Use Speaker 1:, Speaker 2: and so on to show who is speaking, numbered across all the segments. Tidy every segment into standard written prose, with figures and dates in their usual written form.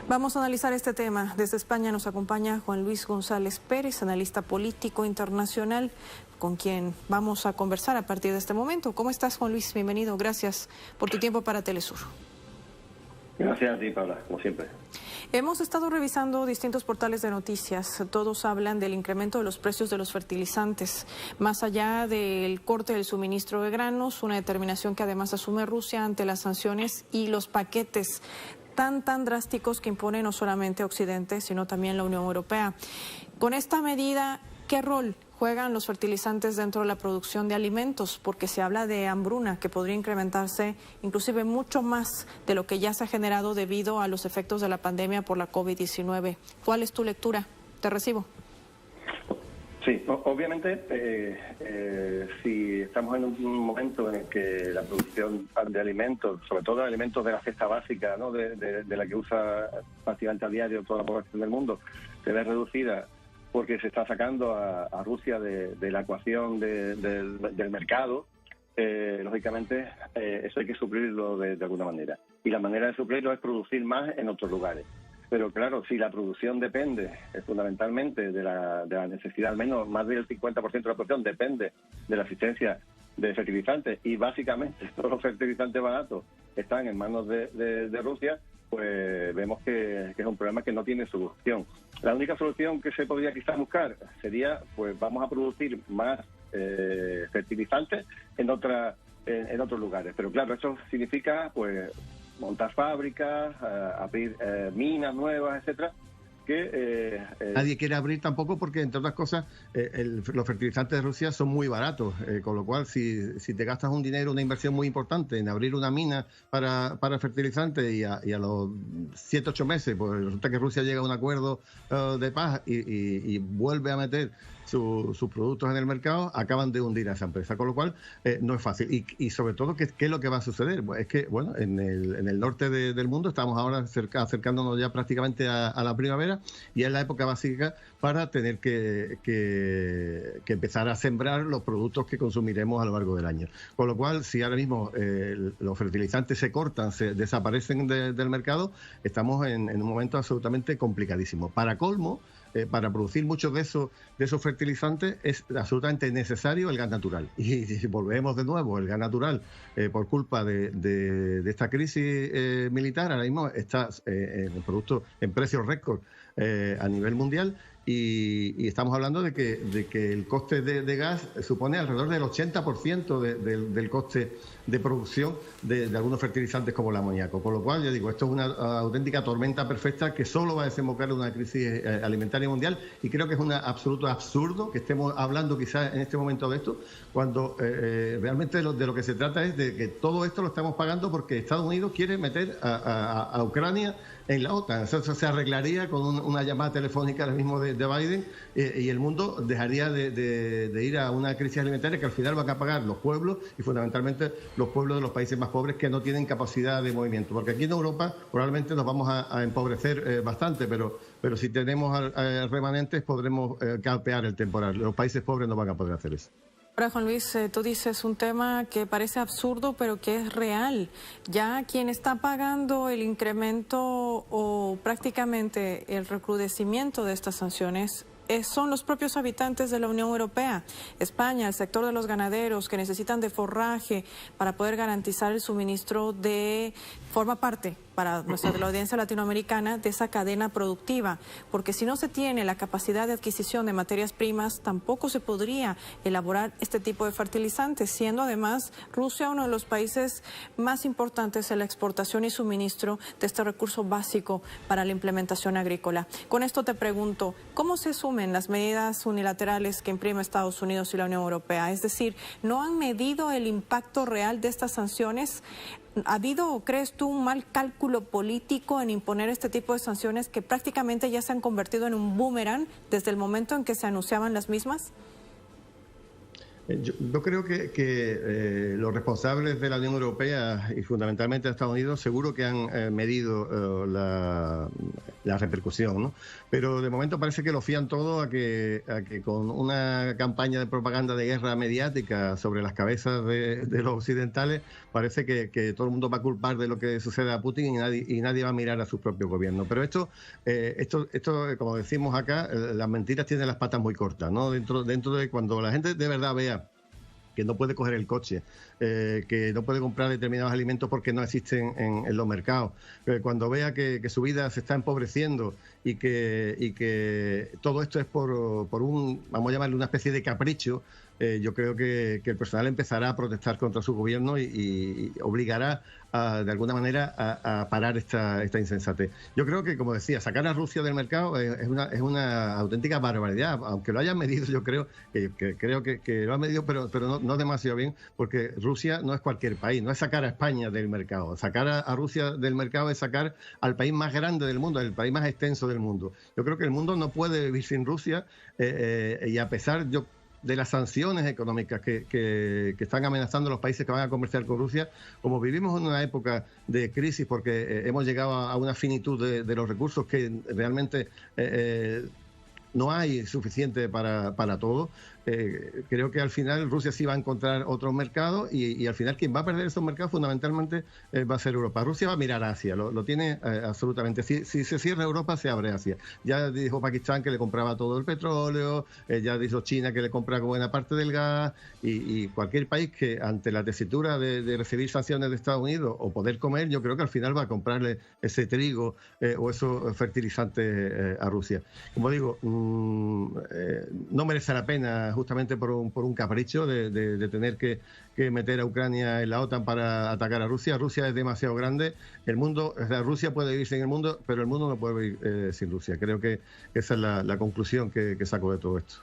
Speaker 1: Vamos a analizar este tema. Desde España nos acompaña Juan Luis González Pérez, analista político internacional, con quien vamos a conversar a partir de este momento. ¿Cómo estás, Juan Luis? Bienvenido. Gracias por tu tiempo para Telesur.
Speaker 2: Gracias a ti, Paula, como siempre.
Speaker 1: Hemos estado revisando distintos portales de noticias. Todos hablan del incremento de los precios de los fertilizantes. Más allá del corte del suministro de granos, una determinación que además asume Rusia ante las sanciones y los paquetes tan drásticos que impone no solamente Occidente, sino también la Unión Europea. Con esta medida, ¿qué rol juegan los fertilizantes dentro de la producción de alimentos? Porque se habla de hambruna que podría incrementarse inclusive mucho más de lo que ya se ha generado debido a los efectos de la pandemia por la COVID-19. ¿Cuál es tu lectura? Te recibo.
Speaker 2: Sí, obviamente, si estamos en un momento en el que la producción de alimentos, sobre todo de alimentos de la cesta básica, ¿no? de la que usa prácticamente a diario toda la población del mundo, se ve reducida porque se está sacando a Rusia de la ecuación del mercado, lógicamente eso hay que suplirlo de alguna manera. Y la manera de suplirlo es producir más en otros lugares. Pero claro, si la producción depende fundamentalmente de la necesidad, al menos más del 50% de la producción depende de la asistencia de fertilizantes, y básicamente todos los fertilizantes baratos están en manos de Rusia, pues vemos que es un problema que no tiene solución. La única solución que se podría quizás buscar sería, pues vamos a producir más fertilizantes en otros lugares. Pero claro, eso significa pues montar fábricas, abrir minas nuevas, etcétera.
Speaker 3: Nadie quiere abrir tampoco porque, entre otras cosas, los fertilizantes de Rusia son muy baratos, con lo cual si te gastas un dinero, una inversión muy importante en abrir una mina para fertilizantes y a los 7-8 meses, pues resulta que Rusia llega a un acuerdo de paz y vuelve a meter sus productos en el mercado, acaban de hundir a esa empresa, con lo cual no es fácil. Y sobre todo, ¿qué es lo que va a suceder? Pues es que, bueno, en el norte del mundo estamos ahora acercándonos ya prácticamente a la primavera, y es la época básica para tener que empezar a sembrar los productos que consumiremos a lo largo del año. Con lo cual, si ahora mismo los fertilizantes se cortan, se desaparecen del mercado, estamos en un momento absolutamente complicadísimo. Para colmo, para producir muchos de esos fertilizantes es absolutamente necesario el gas natural. Y si volvemos de nuevo, el gas natural, por culpa de esta crisis militar, ahora mismo está en productos en precios récord a nivel mundial, y estamos hablando de que el coste de gas supone alrededor del 80% del coste de producción de algunos fertilizantes como el amoníaco. Con lo cual, yo digo, esto es una auténtica tormenta perfecta que solo va a desembocar en una crisis alimentaria mundial, y creo que es un absoluto absurdo que estemos hablando quizás en este momento de esto, cuando realmente de lo que se trata es de que todo esto lo estamos pagando porque Estados Unidos quiere meter a Ucrania en la OTAN. Eso se arreglaría con una llamada telefónica ahora mismo de Biden, y el mundo dejaría de ir a una crisis alimentaria que al final van a pagar los pueblos, y fundamentalmente los pueblos de los países más pobres que no tienen capacidad de movimiento. Porque aquí en Europa probablemente nos vamos a empobrecer bastante, pero si tenemos remanentes podremos capear el temporal. Los países pobres no van a poder hacer eso.
Speaker 1: Ahora, Juan Luis, tú dices un tema que parece absurdo, pero que es real. Ya quien está pagando el incremento o prácticamente el recrudecimiento de estas sanciones son los propios habitantes de la Unión Europea. España, el sector de los ganaderos que necesitan de forraje para poder garantizar el suministro forma parte para la audiencia latinoamericana de esa cadena productiva, porque si no se tiene la capacidad de adquisición de materias primas, tampoco se podría elaborar este tipo de fertilizantes, siendo además Rusia uno de los países más importantes en la exportación y suministro de este recurso básico para la implementación agrícola. Con esto te pregunto, ¿cómo se asumen las medidas unilaterales que imprime Estados Unidos y la Unión Europea? Es decir, ¿no han medido el impacto real de estas sanciones? ¿Ha habido, crees tú, un mal cálculo político en imponer este tipo de sanciones que prácticamente ya se han convertido en un boomerang desde el momento en que se anunciaban las mismas?
Speaker 3: Yo creo que los responsables de la Unión Europea y fundamentalmente de Estados Unidos seguro que han medido la la repercusión, ¿no? Pero de momento parece que lo fían todo a que con una campaña de propaganda de guerra mediática sobre las cabezas de los occidentales, parece que todo el mundo va a culpar de lo que sucede a Putin y nadie va a mirar a su propio gobierno. Pero esto, como decimos acá, las mentiras tienen las patas muy cortas, ¿no? Dentro de cuando la gente de verdad vea que no puede coger el coche, que no puede comprar determinados alimentos porque no existen en los mercados, cuando vea que su vida se está empobreciendo y que todo esto es por un, vamos a llamarle una especie de capricho, yo creo que el personal empezará a protestar contra su gobierno y obligará de alguna manera a parar esta insensatez. Yo creo que, como decía, sacar a Rusia del mercado es una auténtica barbaridad, aunque lo hayan medido, yo creo que lo han medido, pero no demasiado bien, porque Rusia no es cualquier país, no es sacar a España del mercado. Sacar a Rusia del mercado es sacar al país más grande del mundo, el país más extenso del mundo. Yo creo que el mundo no puede vivir sin Rusia y a pesar de las sanciones económicas que están amenazando a los países que van a comerciar con Rusia, como vivimos en una época de crisis porque hemos llegado a una finitud de los recursos que realmente no hay suficiente para todo, creo que al final Rusia sí va a encontrar otros mercados y al final quien va a perder esos mercados fundamentalmente va a ser Europa. Rusia va a mirar a Asia, lo tiene absolutamente. Si se cierra Europa, se abre Asia. Ya dijo Pakistán que le compraba todo el petróleo, ya dijo China que le compra buena parte del gas y cualquier país que ante la tesitura de recibir sanciones de Estados Unidos o poder comer, yo creo que al final va a comprarle ese trigo o esos fertilizantes a Rusia. Como digo, no merece la pena justamente por un capricho de tener que meter a Ucrania en la OTAN para atacar a Rusia. Rusia es demasiado grande. El mundo, o sea, Rusia puede vivir sin el mundo, pero el mundo no puede vivir sin Rusia. Creo que esa es la conclusión que saco de todo esto.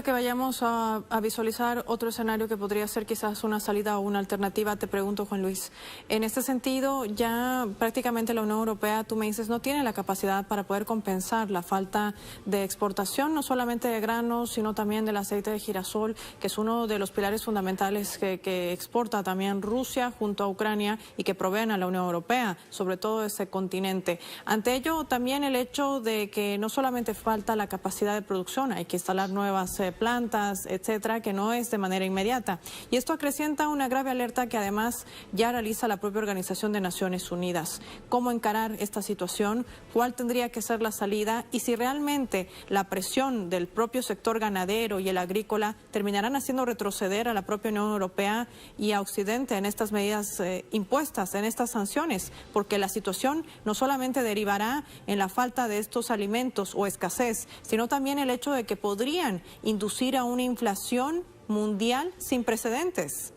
Speaker 1: Que vayamos a visualizar otro escenario que podría ser quizás una salida o una alternativa, te pregunto, Juan Luis. En este sentido, ya prácticamente la Unión Europea, tú me dices, no tiene la capacidad para poder compensar la falta de exportación, no solamente de granos, sino también del aceite de girasol, que es uno de los pilares fundamentales que exporta también Rusia junto a Ucrania y que proveen a la Unión Europea, sobre todo ese continente. Ante ello, también el hecho de que no solamente falta la capacidad de producción, hay que instalar nuevas plantas, etcétera, que no es de manera inmediata. Y esto acrecienta una grave alerta que además ya realiza la propia Organización de Naciones Unidas. ¿Cómo encarar esta situación? ¿Cuál tendría que ser la salida? Y si realmente la presión del propio sector ganadero y el agrícola terminarán haciendo retroceder a la propia Unión Europea y a Occidente en estas medidas impuestas, en estas sanciones, porque la situación no solamente derivará en la falta de estos alimentos o escasez, sino también el hecho de que podrían inducir a una inflación mundial sin precedentes.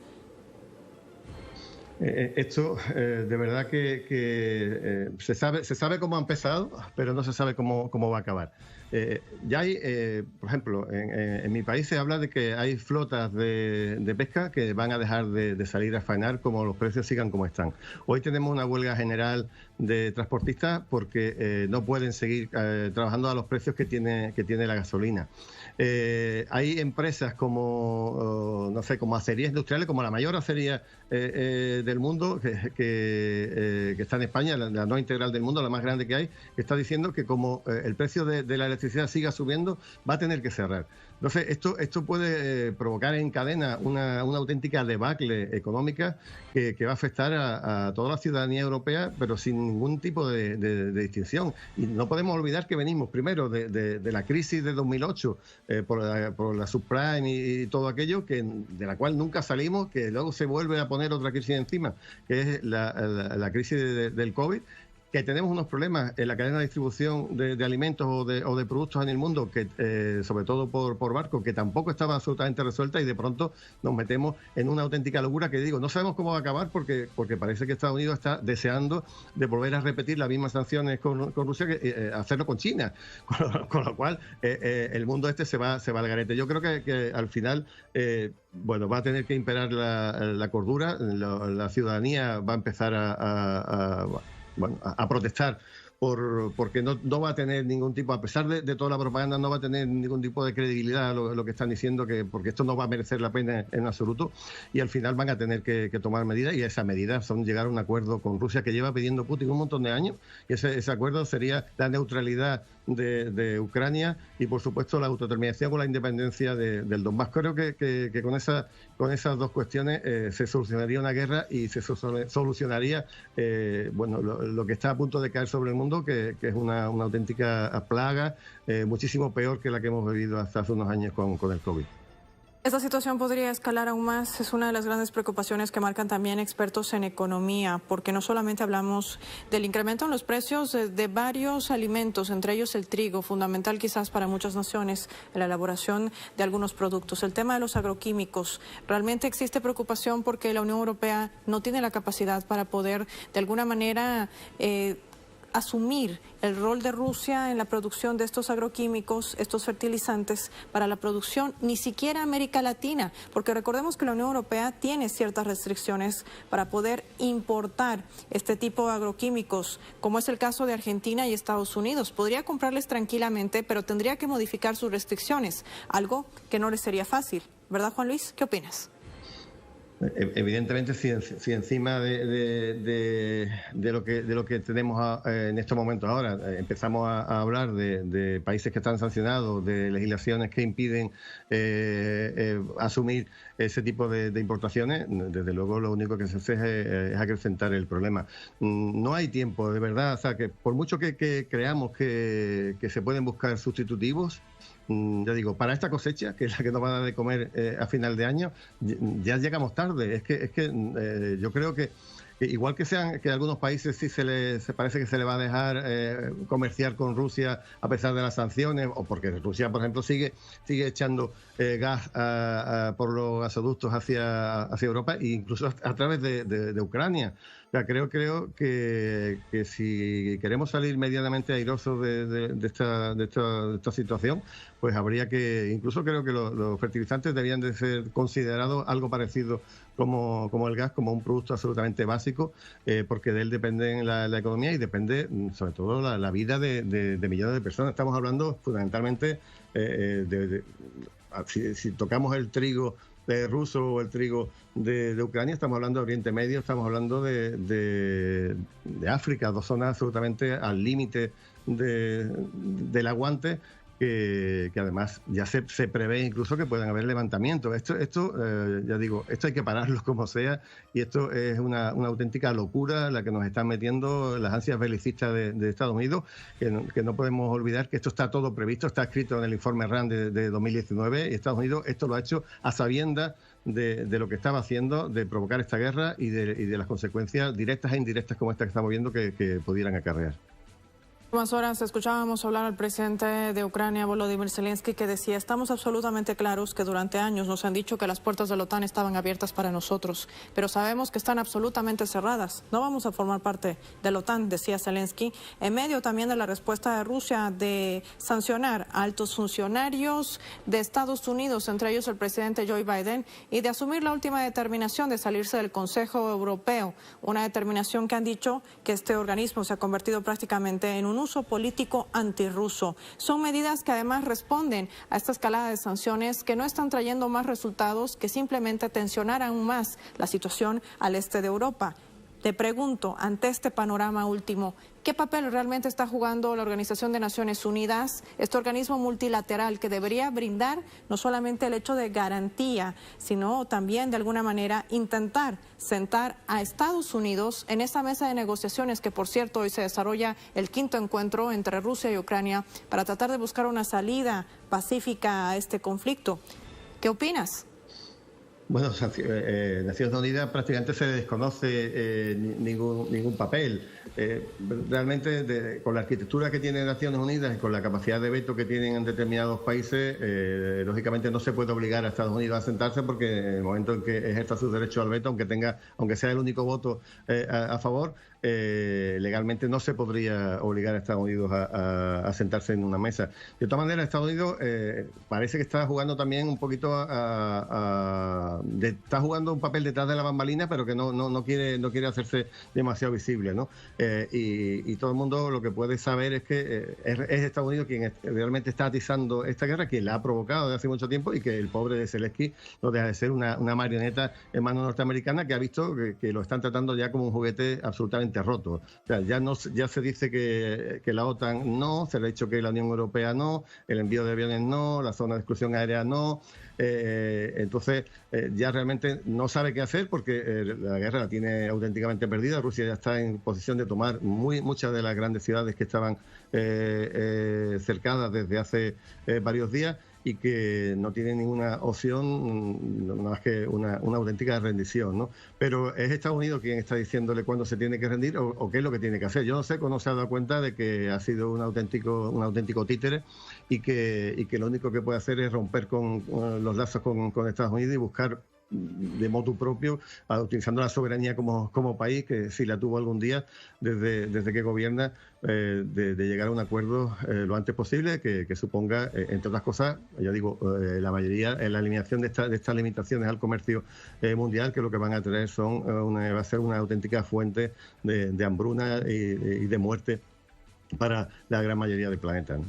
Speaker 3: Esto de verdad que se sabe cómo ha empezado, pero no se sabe cómo va a acabar. Ya hay, por ejemplo, en mi país se habla de que hay flotas de pesca que van a dejar de salir a faenar como los precios sigan como están. Hoy tenemos una huelga general de transportistas porque no pueden seguir trabajando a los precios que tiene la gasolina. Hay empresas como, no sé, como acerías industriales, como la mayor acería del mundo, que está en España, la no integral del mundo, la más grande que hay, que está diciendo que como el precio de la electricidad siga subiendo, va a tener que cerrar. Entonces, esto puede provocar en cadena una auténtica debacle económica que va a afectar a toda la ciudadanía europea, pero sin ningún tipo de distinción. Y no podemos olvidar que venimos primero de la crisis de 2008 por la subprime y todo aquello, de la cual nunca salimos, que luego se vuelve a poner otra crisis encima, que es la crisis del COVID, que tenemos unos problemas en la cadena de distribución de alimentos o de productos en el mundo, que sobre todo por barco, que tampoco estaba absolutamente resuelta, y de pronto nos metemos en una auténtica locura que digo, no sabemos cómo va a acabar porque parece que Estados Unidos está deseando de volver a repetir las mismas sanciones con Rusia, que hacerlo con China, con lo cual el mundo se va al garete. Yo creo que al final va a tener que imperar la cordura, la ciudadanía va a empezar a protestar porque no va a tener ningún tipo, a pesar de toda la propaganda, no va a tener ningún tipo de credibilidad lo que están diciendo, porque esto no va a merecer la pena en absoluto, y al final van a tener que tomar medidas, y esas medidas son llegar a un acuerdo con Rusia que lleva pidiendo Putin un montón de años, y ese acuerdo sería la neutralidad de Ucrania y, por supuesto, la autodeterminación con la independencia del Donbass. Creo que con esas dos cuestiones se solucionaría una guerra y se solucionaría lo que está a punto de caer sobre el mundo, que es una auténtica plaga, muchísimo peor que la que hemos vivido hasta hace unos años con el COVID.
Speaker 1: Esta situación podría escalar aún más. Es una de las grandes preocupaciones que marcan también expertos en economía, porque no solamente hablamos del incremento en los precios de varios alimentos, entre ellos el trigo, fundamental quizás para muchas naciones en la elaboración de algunos productos. El tema de los agroquímicos. Realmente existe preocupación porque la Unión Europea no tiene la capacidad para poder, de alguna manera, asumir el rol de Rusia en la producción de estos agroquímicos, estos fertilizantes para la producción, ni siquiera América Latina, porque recordemos que la Unión Europea tiene ciertas restricciones para poder importar este tipo de agroquímicos, como es el caso de Argentina y Estados Unidos. Podría comprarles tranquilamente, pero tendría que modificar sus restricciones, algo que no les sería fácil. ¿Verdad, Juan Luis? ¿Qué opinas?
Speaker 3: Evidentemente, si encima de lo que tenemos en estos momentos ahora empezamos a hablar de países que están sancionados, de legislaciones que impiden asumir ese tipo de importaciones, desde luego lo único que se hace es acrecentar el problema. No hay tiempo, de verdad, o sea, que por mucho que creamos que se pueden buscar sustitutivos, ya digo, para esta cosecha, que es la que nos va a dar de comer a final de año, ya llegamos tarde. Es que yo creo que igual que algunos países sí se parece que se le va a dejar comerciar con Rusia a pesar de las sanciones, o porque Rusia, por ejemplo, sigue echando gas por los gasoductos hacia Europa, e incluso a través de Ucrania. O sea, creo que si queremos salir medianamente airosos de esta situación, pues habría que, incluso creo que los fertilizantes debían de ser considerados algo parecido como el gas, como un producto absolutamente básico, porque de él depende la economía y depende sobre todo la vida de millones de personas. Estamos hablando fundamentalmente si tocamos el trigo ruso o el trigo de Ucrania, estamos hablando de Oriente Medio, estamos hablando de África, dos zonas absolutamente al límite del aguante, que además ya se prevé incluso que puedan haber levantamientos. Esto ya digo, esto hay que pararlo como sea, y esto es una auténtica locura la que nos están metiendo las ansias belicistas de Estados Unidos, que no podemos olvidar que esto está todo previsto, está escrito en el informe RAND de 2019, y Estados Unidos esto lo ha hecho a sabiendas de lo que estaba haciendo, de provocar esta guerra y de las consecuencias directas e indirectas como esta que estamos viendo que pudieran acarrear.
Speaker 1: Unas horas escuchábamos hablar al presidente de Ucrania, Volodymyr Zelensky, que decía: estamos absolutamente claros que durante años nos han dicho que las puertas de la OTAN estaban abiertas para nosotros, pero sabemos que están absolutamente cerradas. No vamos a formar parte de la OTAN, decía Zelensky, en medio también de la respuesta de Rusia de sancionar a altos funcionarios de Estados Unidos, entre ellos el presidente Joe Biden, y de asumir la última determinación de salirse del Consejo Europeo, una determinación que han dicho que este organismo se ha convertido prácticamente en un uso político antirruso. Son medidas que además responden a esta escalada de sanciones que no están trayendo más resultados que simplemente tensionar aún más la situación al este de Europa. Te pregunto, ante este panorama último, ¿qué papel realmente está jugando la Organización de Naciones Unidas, este organismo multilateral que debería brindar no solamente el hecho de garantía, sino también de alguna manera intentar sentar a Estados Unidos en esa mesa de negociaciones que, por cierto, hoy se desarrolla el 5º encuentro entre Rusia y Ucrania para tratar de buscar una salida pacífica a este conflicto? ¿Qué opinas?
Speaker 3: Bueno, Naciones Unidas prácticamente se le desconoce ningún papel. Realmente, con la arquitectura que tiene Naciones Unidas y con la capacidad de veto que tienen en determinados países, lógicamente no se puede obligar a Estados Unidos a sentarse, porque en el momento en que ejerza su derecho al veto, aunque sea el único voto a favor, legalmente no se podría obligar a Estados Unidos a sentarse en una mesa. De todas maneras, Estados Unidos parece que está jugando también un poquito a está jugando un papel detrás de la bambalina, pero que no quiere hacerse demasiado visible, ¿no? Y todo el mundo lo que puede saber es que es Estados Unidos quien realmente está atizando esta guerra, quien la ha provocado desde hace mucho tiempo, y que el pobre de Zelensky no deja de ser una marioneta en mano norteamericana que ha visto que lo están tratando ya como un juguete absolutamente roto. O sea, ya se dice que la OTAN no, se le ha dicho que la Unión Europea no, el envío de aviones no, la zona de exclusión aérea no. Entonces ya realmente no sabe qué hacer, porque la guerra la tiene auténticamente perdida. Rusia ya está en posición de tomar muchas de las grandes ciudades que estaban cercadas desde hace varios días, y que no tiene ninguna opción nada más que una auténtica rendición, ¿no? Pero es Estados Unidos quien está diciéndole cuándo se tiene que rendir o qué es lo que tiene que hacer. Yo no sé cómo se ha dado cuenta de que ha sido un auténtico títere, y que lo único que puede hacer es romper con los lazos con Estados Unidos y buscar de motu propio, utilizando la soberanía como país, que si la tuvo algún día desde que gobierna, de llegar a un acuerdo lo antes posible, que suponga, entre otras cosas, ya digo, la mayoría, la eliminación de estas limitaciones al comercio mundial, que lo que van a traer va a ser una auténtica fuente de hambruna y de muerte para la gran mayoría del planeta, ¿no?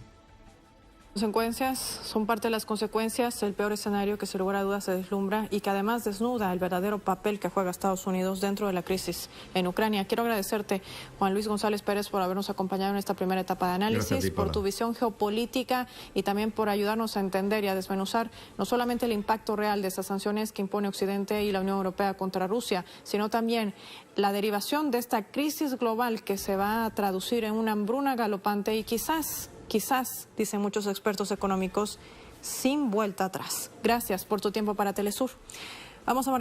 Speaker 1: Consecuencias son parte de las consecuencias, el peor escenario que sin lugar a dudas se deslumbra y que además desnuda el verdadero papel que juega Estados Unidos dentro de la crisis en Ucrania. Quiero agradecerte, Juan Luis González Pérez, por habernos acompañado en esta primera etapa de análisis, por tu visión geopolítica y también por ayudarnos a entender y a desmenuzar no solamente el impacto real de estas sanciones que impone Occidente y la Unión Europea contra Rusia, sino también la derivación de esta crisis global que se va a traducir en una hambruna galopante y quizás, dicen muchos expertos económicos, sin vuelta atrás. Gracias por tu tiempo para Telesur. Vamos a